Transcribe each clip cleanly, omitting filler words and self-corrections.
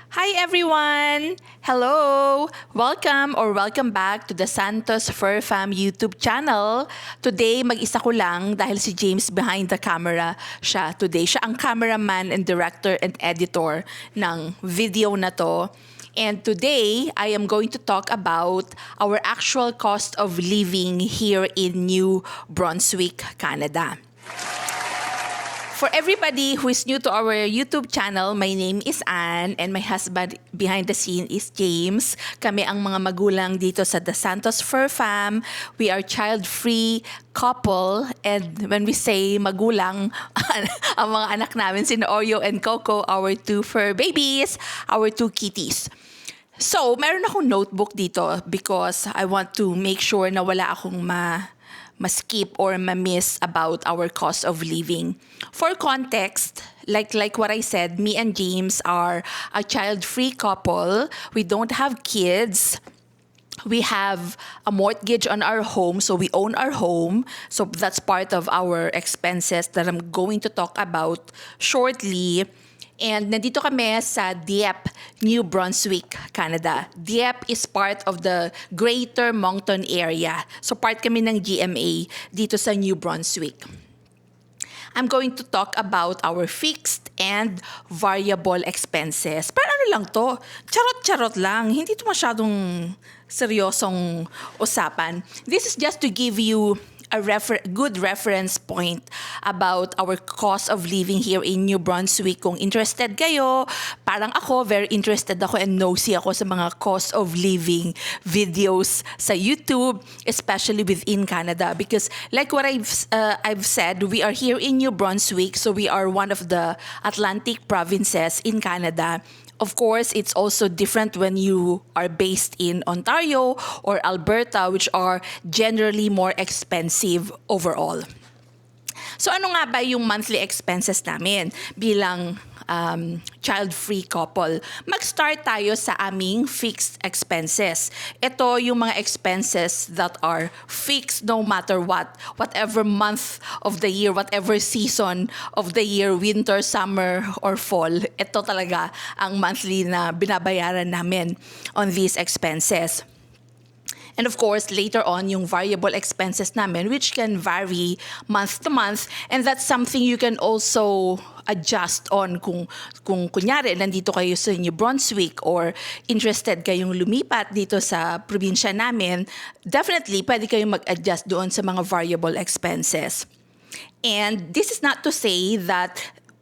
Hi everyone! Hello! Welcome back to the Santos Fur Fam YouTube channel. Today, mag-isa ko lang dahil si James behind the camera siya today. Siya ang cameraman and director and editor ng video na to. And today, I am going to talk about our actual cost of living here in New Brunswick, Canada. For everybody who is new to our YouTube channel, my name is Anne and my husband behind the scene is James. Kami ang mga magulang dito sa the Santos Fur Fam. We are child-free couple, and when we say magulang, ang mga anak namin sina Oreo and Coco, our two fur babies, our two kitties. So, meron akong notebook dito because I want to make sure na wala akong ma-skip or ma-miss about our cost of living. For context, like what I said, me and James are a child-free couple. We don't have kids. We have a mortgage on our home, so we own our home. So that's part of our expenses that I'm going to talk about shortly. And nandito kami sa Dieppe, New Brunswick, Canada. Dieppe is part of the Greater Moncton area. So part kami ng GMA dito sa New Brunswick. I'm going to talk about our fixed and variable expenses. Pero ano lang to? Charot-charot lang. Hindi to masyadong seryosong usapan. This is just to give you a good reference point about our cost of living here in New Brunswick. Kung interested kayo, parang ako, very interested ako and nosy ako sa mga cost of living videos sa YouTube, especially within Canada. Because like what I've said, we are here in New Brunswick, so we are one of the Atlantic provinces in Canada. Of course, it's also different when you are based in Ontario or Alberta, which are generally more expensive overall. So ano nga ba yung monthly expenses namin bilang child-free couple? Mag-start tayo sa aming fixed expenses. Ito yung mga expenses that are fixed no matter what. Whatever month of the year, whatever season of the year, winter, summer, or fall, ito talaga ang monthly na binabayaran namin on these expenses. And of course, later on, yung variable expenses namin, which can vary month to month. And that's something you can also adjust on kung kunyari, nandito kayo sa New Brunswick or interested kayong lumipat dito sa probinsya namin, definitely pwede kayong mag-adjust doon sa mga variable expenses. And this is not to say that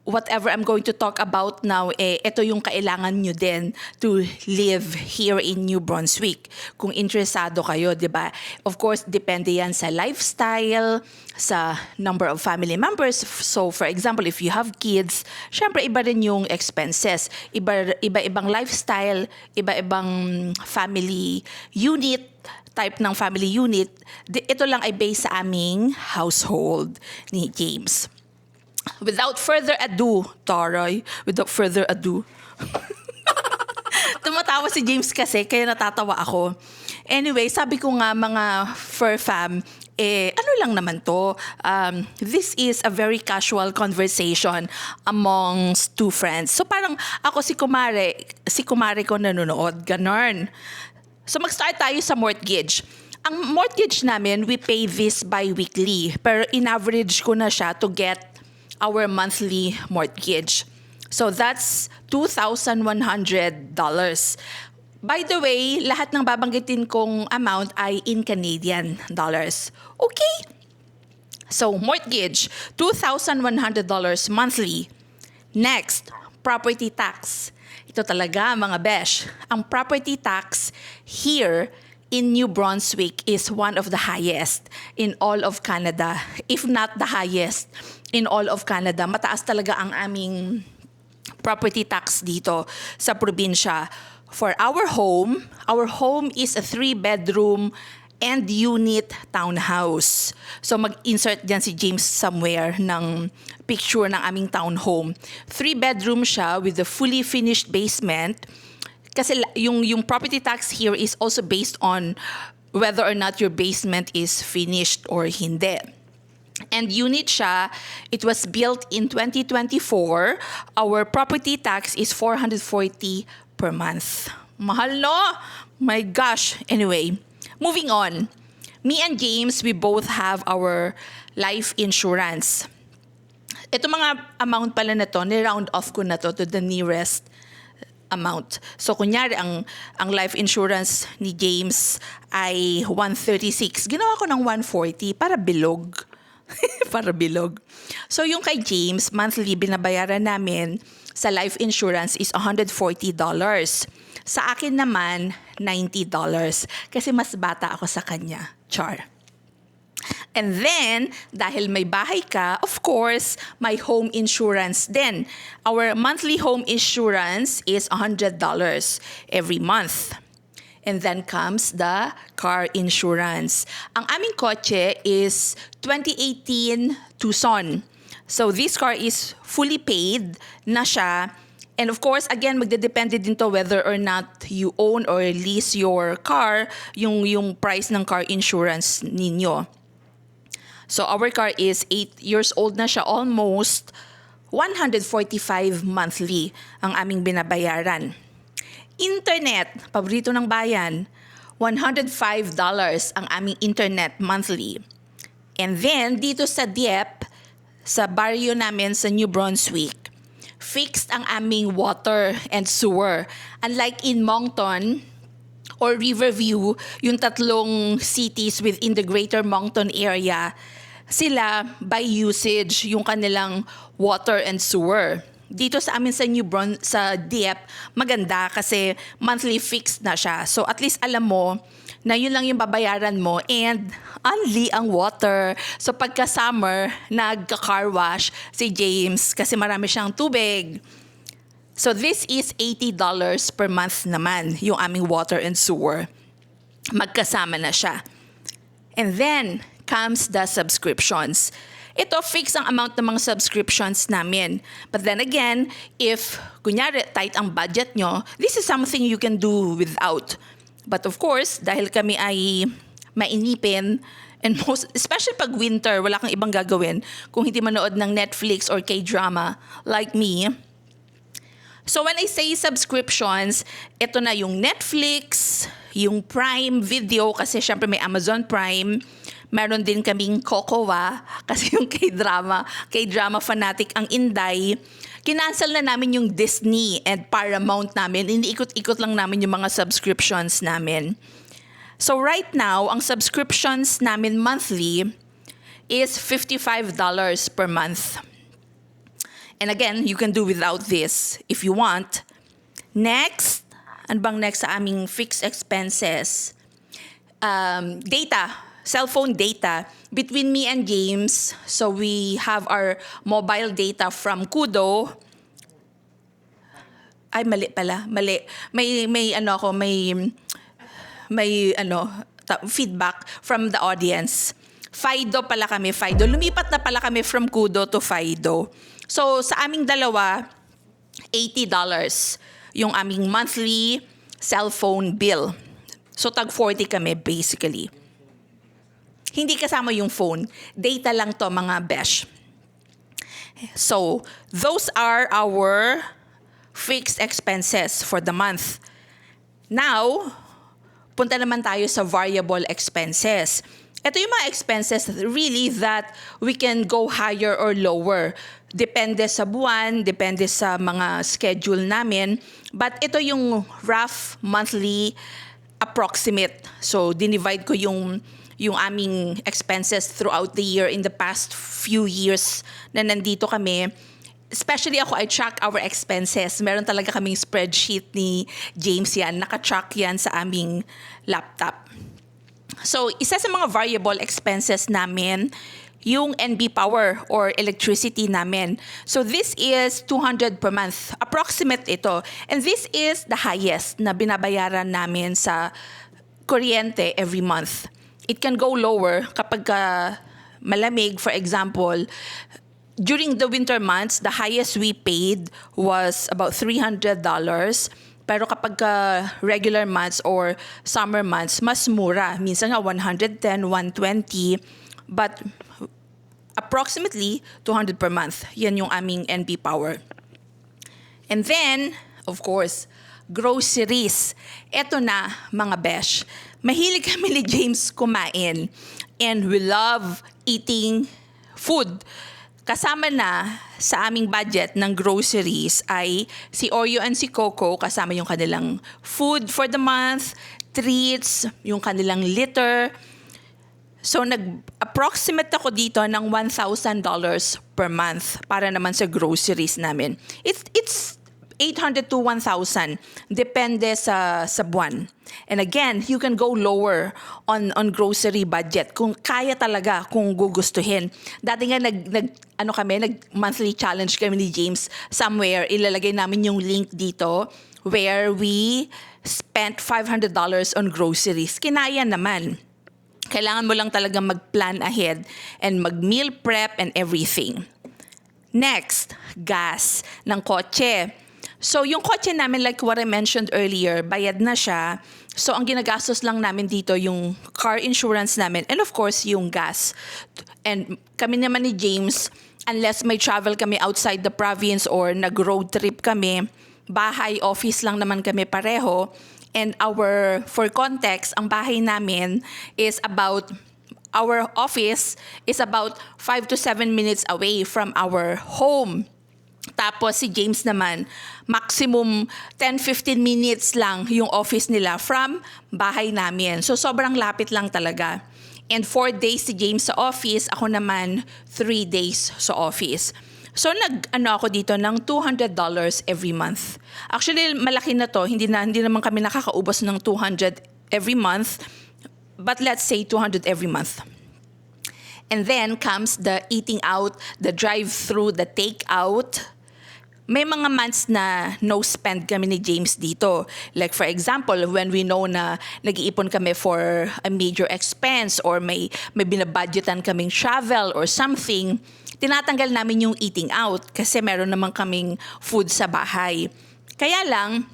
whatever I'm going to talk about now, ito yung kailangan nyo din to live here in New Brunswick. Kung interesado kayo, di ba? Of course, depende yan sa lifestyle, sa number of family members. So, for example, if you have kids, syempre iba rin yung expenses. Iba-ibang lifestyle, iba-ibang family unit, type ng family unit. Ito lang ay based sa aming household ni James. Without further ado, Taray, without further ado. Tumatawa si James kasi, kaya natatawa ako. Anyway, sabi ko nga mga fur fam, ano lang naman to? This is a very casual conversation amongst two friends. So parang ako si kumare ko nanonood, ganun. So mag-start tayo sa mortgage. Ang mortgage namin, we pay this bi-weekly. Pero in-average ko na siya to get our monthly mortgage. So that's $2,100. By the way, lahat ng babanggitin kong amount ay in Canadian dollars. Okay? So mortgage, $2,100 monthly. Next, property tax. Ito talaga mga besh. Ang property tax here in New Brunswick is one of the highest in all of Canada, if not the highest in all of Canada. Mataas talaga ang aming property tax dito sa probinsya. For our home is a 3-bedroom and unit townhouse. So mag-insert dyan si James somewhere ng picture ng aming townhome. 3-bedroom siya with a fully finished basement. Kasi yung property tax here is also based on whether or not your basement is finished or hindi. And unit siya, it was built in 2024. Our property tax is 440 per month. Mahal no? My gosh. Anyway, moving on. Me and James, we both have our life insurance. Ito mga amount pala na to, ni-round off ko na to the nearest amount. So, kunyari, ang life insurance ni James ay 136. Ginawa ko ng 140 para bilog. Para bilog. So, yung kay James, monthly binabayaran namin sa life insurance is $140. Sa akin naman, $90. Kasi mas bata ako sa kanya. Char. And then, dahil may bahay ka, of course, may home insurance din. Our monthly home insurance is $100 every month. And then comes the car insurance. Ang aming kotse is 2018 Tucson. So this car is fully paid na siya. And of course, again, magdedepende din to whether or not you own or lease your car, yung price ng car insurance ninyo. So our car is 8 years old na siya, almost 145 monthly ang aming binabayaran. Internet, paborito ng bayan, $105 ang aming internet monthly. And then, dito sa Dieppe, sa barrio namin sa New Brunswick, fixed ang aming water and sewer. Unlike in Moncton or Riverview, yung tatlong cities within the Greater Moncton area, sila by usage yung kanilang water and sewer. Dito sa amin sa Dieppe, maganda kasi monthly fixed na siya. So at least alam mo na yun lang yung babayaran mo and only ang water. So pagka summer, nagka-car wash si James kasi marami siyang tubig. So this is $80 per month naman yung aming water and sewer. Magkasama na siya. And then comes the subscriptions. Ito, fix ang amount ng mga subscriptions namin. But then again, if, kunyari, tight ang budget nyo, this is something you can do without. But of course, dahil kami ay mainipin, and especially pag winter, wala kang ibang gagawin kung hindi manood ng Netflix or K-drama like me. So when I say subscriptions, ito na yung Netflix, yung Prime Video, kasi syempre may Amazon Prime. Meron din kaming Kokowa kasi yung K-drama fanatic ang Inday. Kinancel na namin yung Disney and Paramount namin. Iniikot-ikot lang namin yung mga subscriptions namin. So right now, ang subscriptions namin monthly is $55 per month. And again, you can do without this if you want. Next, ano bang next sa aming fixed expenses? Data. Cellphone data between me and James. So we have our mobile data from Kudo. Ay, mali pala. Mali. May feedback from the audience. Fido pala kami. Fido. Lumipat na pala kami from Kudo to Fido. So sa aming dalawa, $80 yung aming monthly cellphone bill. So tag 40 kami basically. Hindi kasama yung phone. Data lang to mga besh. So, those are our fixed expenses for the month. Now, punta naman tayo sa variable expenses. Ito yung mga expenses really that we can go higher or lower. Depende sa buwan, depende sa mga schedule namin. But ito yung rough monthly approximate. So, dinivide ko yung aming expenses throughout the year in the past few years na nandito kami. Especially ako, I track our expenses. Meron talaga kaming spreadsheet ni James yan. Naka-track yan sa aming laptop. So, isa sa mga variable expenses namin, yung NB power or electricity namin. So, this is $200 per month. Approximate ito. And this is the highest na binabayaran namin sa kuryente every month. It can go lower kapag malamig. For example, during the winter months, the highest we paid was about $300. Pero kapag regular months or summer months, mas mura. Minsan nga $110, $120. But approximately 200 per month. Yan yung aming NB power. And then, of course, groceries. Eto na, mga besh. Mahilig kami ni James kumain. And we love eating food. Kasama na sa aming budget ng groceries ay si Oreo and si Coco, kasama yung kanilang food for the month, treats, yung kanilang litter. So nag-approximate ako dito ng $1,000 per month para naman sa groceries namin. It's 800 to 1,000 depende sa buwan. And again, you can go lower on grocery budget kung kaya talaga, kung gugustuhin. Dati nga nag monthly challenge kami ni James somewhere. Ilalagay namin yung link dito where we spent $500 on groceries. Kinaya naman. Kailangan mo lang talaga mag-plan ahead and mag-meal prep and everything. Next, gas ng kotse. So, yung kotse namin, like what I mentioned earlier, bayad na siya. So, ang ginagastos lang namin dito yung car insurance namin and of course, yung gas. And kami naman ni James, unless may travel kami outside the province or nag-road trip kami, bahay, office lang naman kami pareho. And for context, ang bahay namin is our office is about 5 to 7 minutes away from our home. Tapos si James naman, maximum 10-15 minutes lang yung office nila from bahay namin. So sobrang lapit lang talaga. And 4 days si James sa office, ako naman 3 days sa office. So ako dito ng $200 every month. Actually, malaki na to. Hindi naman kami nakakaubos ng 200 every month. But let's say 200 every month. And then comes the eating out, the drive-through, the take-out. May mga months na no spend kami ni James dito. Like for example, when we know na nag-iipon kami for a major expense or may binabudgetan kaming travel or something, tinatanggal namin yung eating out kasi meron naman kaming food sa bahay. Kaya lang,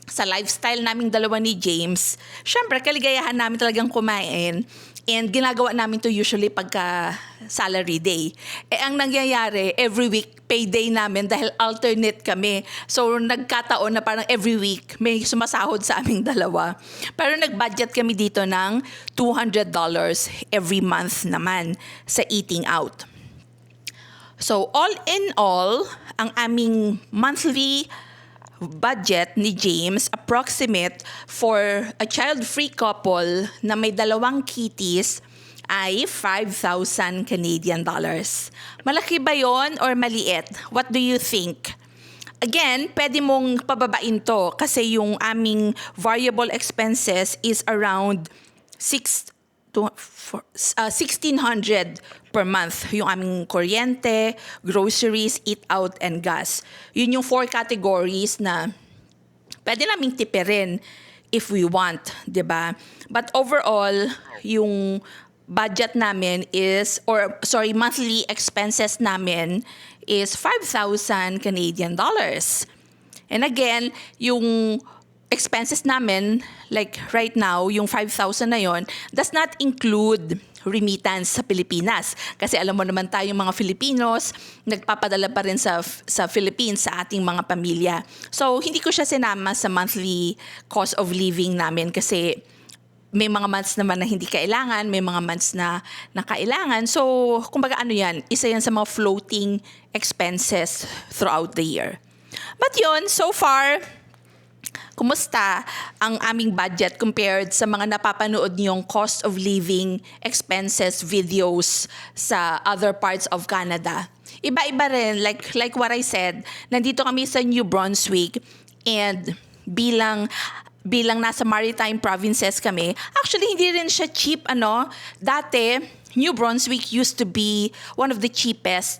sa lifestyle naming dalawa ni James, syempre kaligayahan namin talagang kumain. And ginagawa namin to usually pagka salary day. Ang nangyayari, every week, payday namin dahil alternate kami. So, nagkataon na parang every week may sumasahod sa aming dalawa. Pero nag-budget kami dito ng $200 every month naman sa eating out. So, all in all, ang aming monthly budget ni James, approximate for a child-free couple na may 2 kitties, ay 5,000 Canadian dollars. Malaki ba yon or maliit? What do you think? Again, pwede mong pababain to kasi yung aming variable expenses is around 1,600 per month. Yung aming kuryente, groceries, eat out, and gas. Yun yung 4 categories na pwede naming tipirin if we want, di ba? But overall, yung budget namin monthly expenses namin is 5,000 Canadian dollars. And again, yung expenses namin, like right now, yung 5,000 na yon does not include remittance sa Pilipinas. Kasi alam mo naman tayong mga Filipinos, nagpapadala pa rin sa Philippines sa ating mga pamilya. So, hindi ko siya sinama sa monthly cost of living namin kasi may mga months naman na hindi kailangan, may mga months na kailangan. So, kumbaga yan, isa yan sa mga floating expenses throughout the year. But yun, so far, kumusta ang aming budget compared sa mga napapanood niyong cost of living expenses videos sa other parts of Canada? Iba-iba rin, like what I said, nandito kami sa New Brunswick and bilang nasa maritime provinces kami, actually hindi rin siya cheap, Dati, New Brunswick used to be one of the cheapest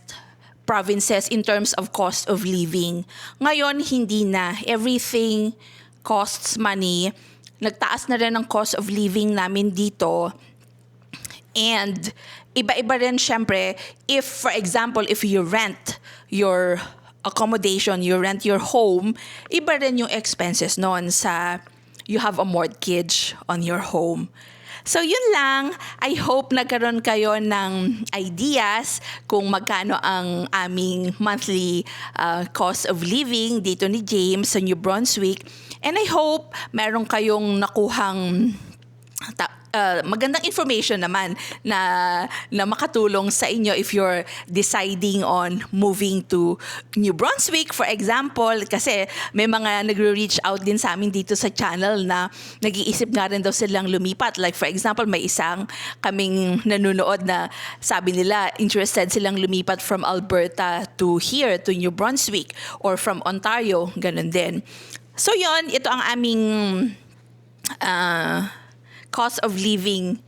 provinces in terms of cost of living. Ngayon, hindi na. Everything costs money. Nagtaas na rin ang cost of living namin dito. And iba-iba rin syempre, for example, if you rent your accommodation, you rent your home, iba rin yung expenses noon sa you have a mortgage on your home. So yun lang. I hope nagkaroon kayo ng ideas kung magkano ang aming monthly cost of living dito ni James sa New Brunswick. And I hope meron kayong nakuhang magandang information naman na makatulong sa inyo if you're deciding on moving to New Brunswick, for example. Kasi may mga nagre-reach out din sa amin dito sa channel na nag-iisip nga rin daw silang lumipat. Like for example, may isang kaming nanonood na sabi nila interested silang lumipat from Alberta to here, to New Brunswick, or from Ontario, ganun din. So yon, ito ang aming cost of living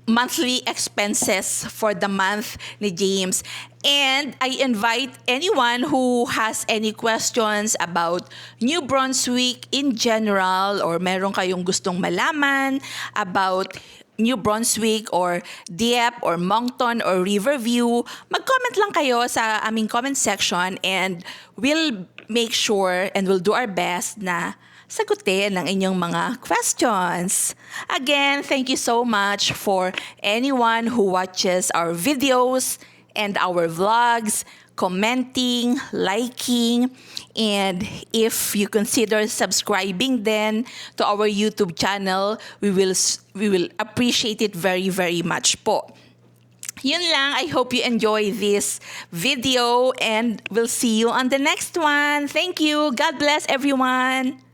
monthly expenses for the month ni James. And I invite anyone who has any questions about New Brunswick in general, or meron kayong gustong malaman about New Brunswick or Dieppe or Moncton or Riverview, mag-comment lang kayo sa aming comment section and we'll make sure and we'll do our best na sagutin ang inyong mga questions. Again, thank you so much for anyone who watches our videos and our vlogs, commenting, liking, and if you consider subscribing then to our YouTube channel, we will appreciate it very, very much po. Yun lang. I hope you enjoy this video and we'll see you on the next one. Thank you. God bless everyone.